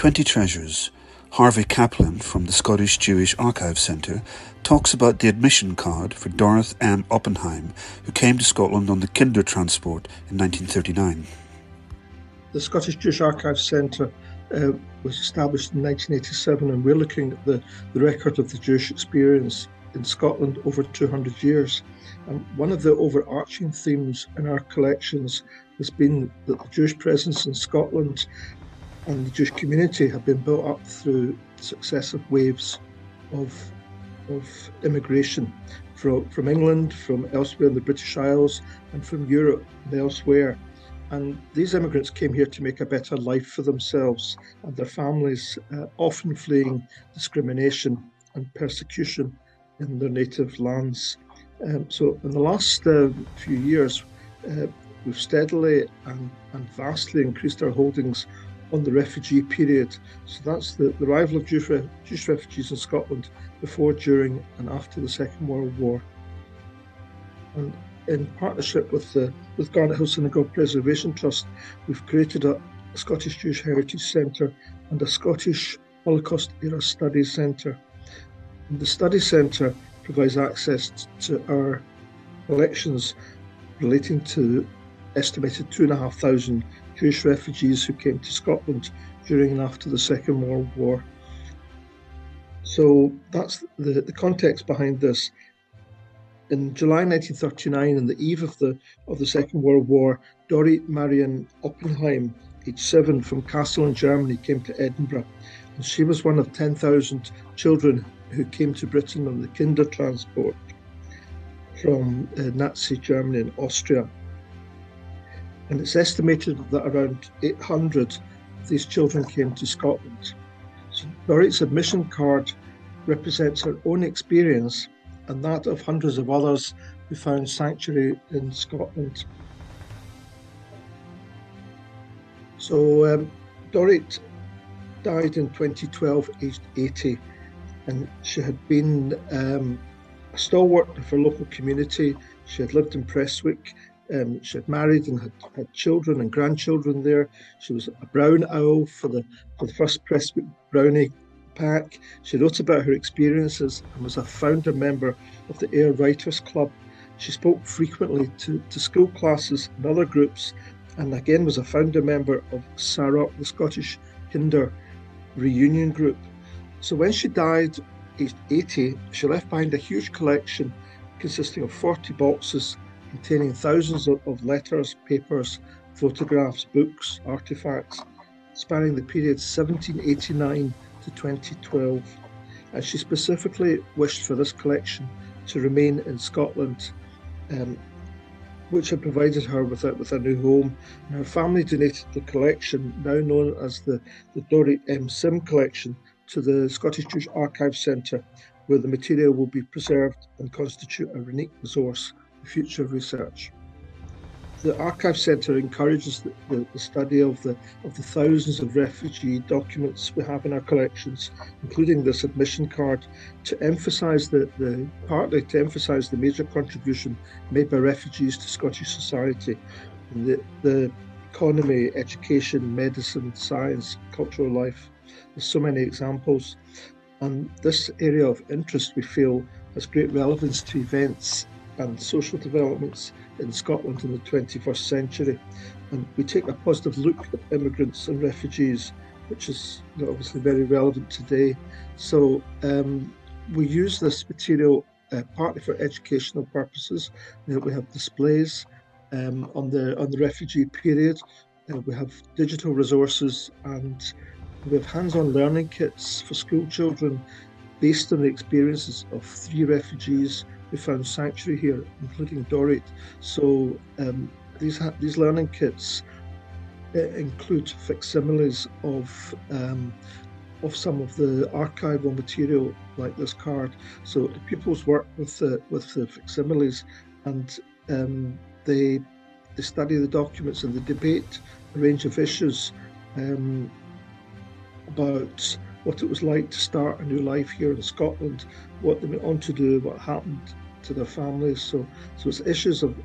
20 Treasures, Harvey Kaplan from the Scottish Jewish Archive Centre talks about the admission card for Dorrith M. Oppenheim, who came to Scotland on the Kindertransport in 1939. The Scottish Jewish Archive Centre was established in 1987, and we're looking at the record of the Jewish experience in Scotland over 200 years. And one of the overarching themes in our collections has been that the Jewish presence in Scotland and the Jewish community have been built up through successive waves of immigration from England, from elsewhere in the British Isles, and from Europe and elsewhere. And these immigrants came here to make a better life for themselves and their families, often fleeing discrimination and persecution in their native lands. So in the last few years, we've steadily and vastly increased our holdings on the refugee period. So that's the arrival of Jewish refugees in Scotland before, during and after the Second World War. And in partnership with Garnet Hill Synagogue Preservation Trust, we've created a Scottish Jewish Heritage Centre and a Scottish Holocaust Era Studies Centre. And the Study Centre provides access to our collections relating to estimated 2,500 Jewish refugees who came to Scotland during and after the Second World War. So that's the context behind this. In July 1939, on the eve of the Second World War, Dorrith Marion Oppenheim, aged 7, from Kassel in Germany, came to Edinburgh. And she was one of 10,000 children who came to Britain on the Kindertransport from Nazi Germany and Austria. And it's estimated that around 800 of these children came to Scotland. So Dorrith's admission card represents her own experience and that of hundreds of others who found sanctuary in Scotland. So Dorrith died in 2012, aged 80, and she had been a stalwart of her local community. She had lived in Prestwick. She had married and had children and grandchildren there. She was a brown owl for the first Prestwick Brownie pack. She wrote about her experiences and was a founder member of the Ayr Writers Club. She spoke frequently to school classes and other groups, and again was a founder member of SAROC, the Scottish Kinder Reunion Group. So when she died, aged 80, she left behind a huge collection consisting of 40 boxes containing thousands of letters, papers, photographs, books, artefacts, spanning the period 1789 to 2012. And she specifically wished for this collection to remain in Scotland, which had provided her with a new home. And her family donated the collection, now known as the Dorrith M. Sim collection, to the Scottish Jewish Archive Centre, where the material will be preserved and constitute a unique resource for future research. The Archive Centre encourages the study of the thousands of refugee documents we have in our collections, including this admission card, to emphasise partly to emphasise the major contribution made by refugees to Scottish society, in the economy, education, medicine, science, cultural life. There's so many examples, and this area of interest, we feel, has great relevance to events and social developments in Scotland in the 21st century. And we take a positive look at immigrants and refugees, which is obviously very relevant today. So we use this material partly for educational purposes. We have displays on the refugee period. We have digital resources, and we have hands-on learning kits for school children based on the experiences of 3 refugees who found sanctuary here, including Dorrith. So these learning kits include facsimiles of some of the archival material, like this card. So the pupils work with the facsimiles, and they study the documents and they debate a range of issues about what it was like to start a new life here in Scotland, what they went on to do, what happened to their families. So it's issues of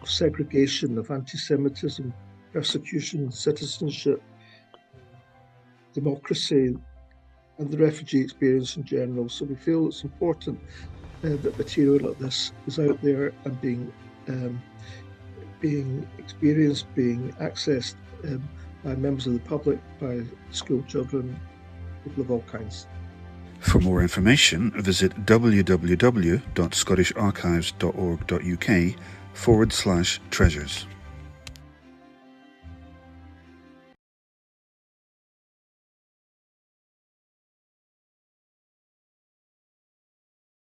segregation, of anti-Semitism, persecution, citizenship. democracy and the refugee experience in general. So we feel it's important that material like this is out there and being experienced, being accessed by members of the public, by school children, people of all kinds. For more information, visit www.scottisharchives.org.uk/treasures.